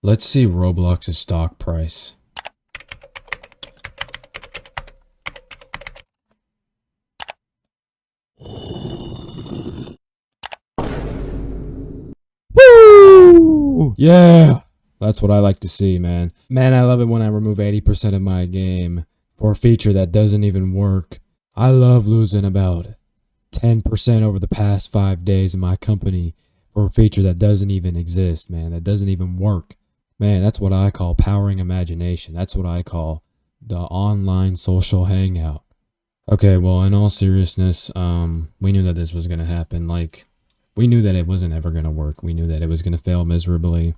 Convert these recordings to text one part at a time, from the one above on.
Let's see Roblox's stock price. Woo! Yeah! That's what I like to see, man. Man, I love it when I remove 80% of my game for a feature that doesn't even work. I love losing about 10% over the past 5 days in my company for a feature that doesn't even exist, man. That doesn't even work. Man, that's what I call powering imagination. That's what I call the online social hangout. Okay, well, in all seriousness, we knew that this was gonna happen. Like, we knew that it wasn't ever gonna work. We knew that it was gonna fail miserably.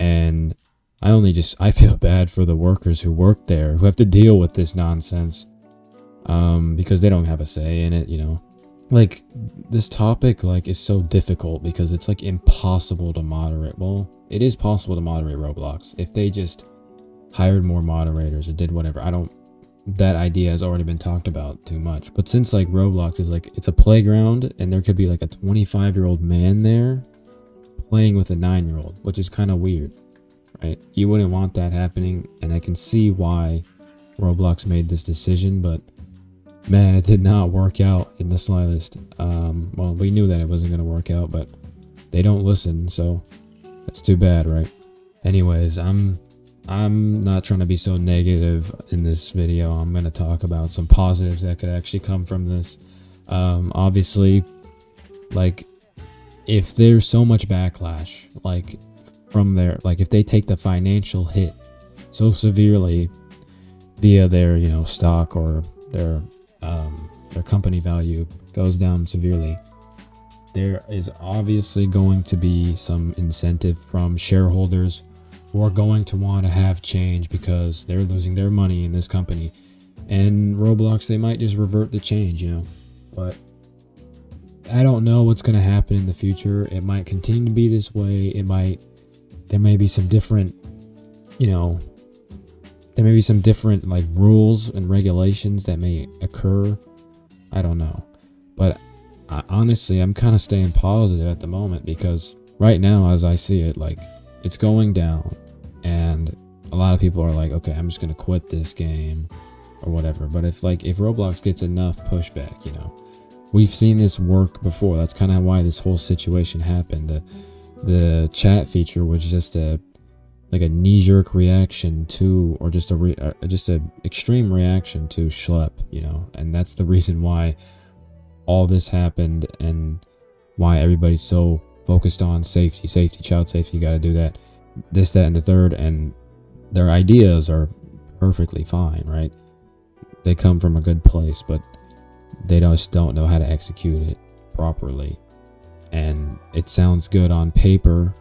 And I feel bad for the workers who work there, who have to deal with this nonsense, because they don't have a say in it, you know. Like, this topic, like, is so difficult because it's, like, impossible to moderate. Well, it is possible to moderate Roblox if they just hired more moderators or did whatever. That idea has already been talked about too much. But since, like, Roblox is, like, it's a playground and there could be, like, a 25-year-old man there playing with a 9-year-old, which is kind of weird, right? You wouldn't want that happening, and I can see why Roblox made this decision, but man, it did not work out in the slightest. Well, we knew that it wasn't going to work out, but they don't listen, so that's too bad, right? Anyways, I'm not trying to be so negative in this video. I'm going to talk about some positives that could actually come from this. Obviously, like, if there's so much backlash, like, from their, like, if they take the financial hit so severely via their, you know, stock or their company value goes down severely, there is obviously going to be some incentive from shareholders who are going to want to have change because they're losing their money in this company. And Roblox, they might just revert the change, you know. But I don't know what's going to happen in the future. It might continue to be this way. There may be some different, you know, there may be some different, like, rules and regulations that may occur. I don't know. But honestly, I'm kind of staying positive at the moment because right now, as I see it, like, it's going down. And a lot of people are like, okay, I'm just going to quit this game or whatever. But if Roblox gets enough pushback, you know, we've seen this work before. That's kind of why this whole situation happened. The chat feature was just a knee-jerk reaction to, or just a extreme reaction to schlep, you know. And that's the reason why all this happened and why everybody's so focused on safety, child safety. You got to do that, this, that, and the third. And their ideas are perfectly fine, right? They come from a good place, but they just don't know how to execute it properly. And it sounds good on paper.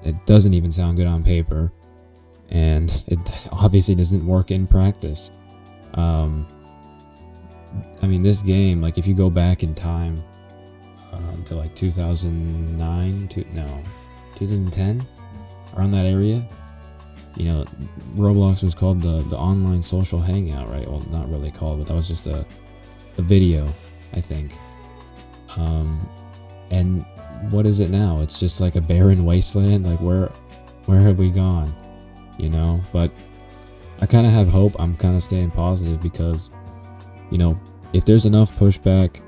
It doesn't even sound good on paper, and it obviously doesn't work in practice. I mean, this game, like, if you go back in time to like 2010, around that area, you know, Roblox was called the online social hangout, right? Well, not really called, but that was just a video, I think. And what is it now? It's just like a barren wasteland. Like, where have we gone, you know? But I kind of have hope. I'm kind of staying positive because, you know, if there's enough pushback,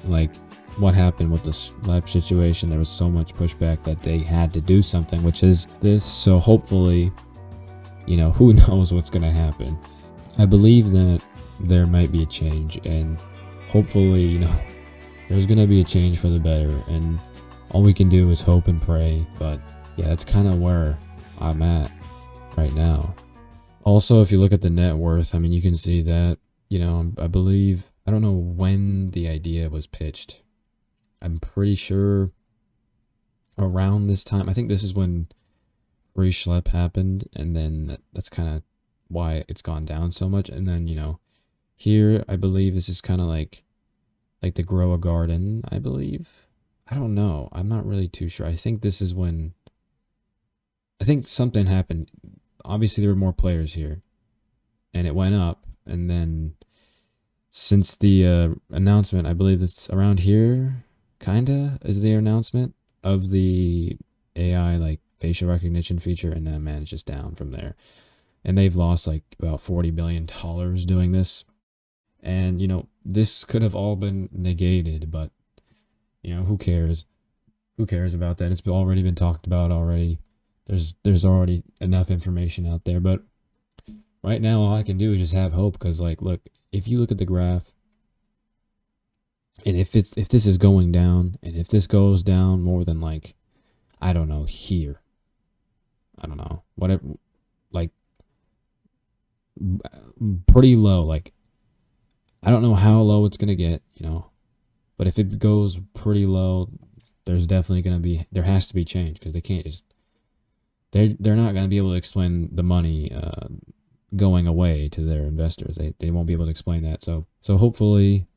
like what happened with the lab situation, there was so much pushback that they had to do something, which is this. So hopefully, you know, who knows what's going to happen. I believe that there might be a change, and hopefully, you know, there's going to be a change for the better, and all we can do is hope and pray. But yeah, that's kind of where I'm at right now. Also, if you look at the net worth, I mean, you can see that, you know, I believe, I don't know when the idea was pitched. I'm pretty sure around this time. I think this is when free schlep happened, and then that's kind of why it's gone down so much. And then, you know, here, I believe this is kind of like to grow a garden, I believe. I don't know. I'm not really too sure. I think this is when, I think something happened. Obviously, there were more players here, and it went up. And then since the announcement, I believe it's around here, kinda, is the announcement of the AI, like, facial recognition feature, and then man, it's just down from there. And they've lost like about $40 billion doing this. And this could have all been negated, but who cares? Who cares about that? It's already been talked about already. There's already enough information out there, but right now all I can do is just have hope, because like, look, if you look at the graph, and if this is going down, and if this goes down more than like, I don't know, here, I don't know, whatever, like pretty low, like I don't know how low it's gonna get, but if it goes pretty low, there has to be change, because they can't just, they're not gonna be able to explain the money going away to their investors. They won't be able to explain that. So hopefully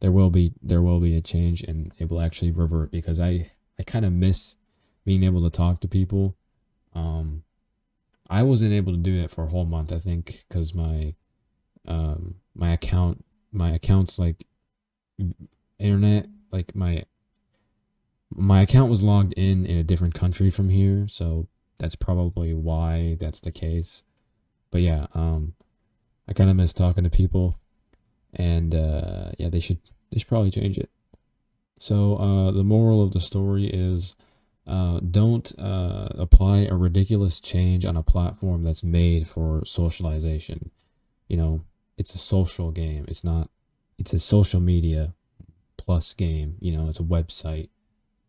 there will be a change, and it will actually revert, because I kind of miss being able to talk to people. I wasn't able to do that for a whole month, I think, because my account's like internet, like my account was logged in a different country from here, so that's probably why that's the case. But yeah, I kind of miss talking to people, and yeah, they should probably change it. So the moral of the story is, don't apply a ridiculous change on a platform that's made for socialization. It's a social game. It's a social media plus game. It's a website.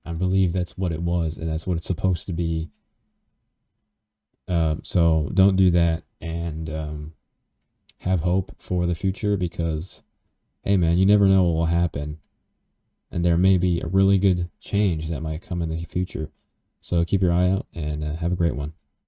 I believe that's what it was, and that's what it's supposed to be. So don't do that, and have hope for the future, because, hey man, you never know what will happen. And there may be a really good change that might come in the future. So keep your eye out, and have a great one.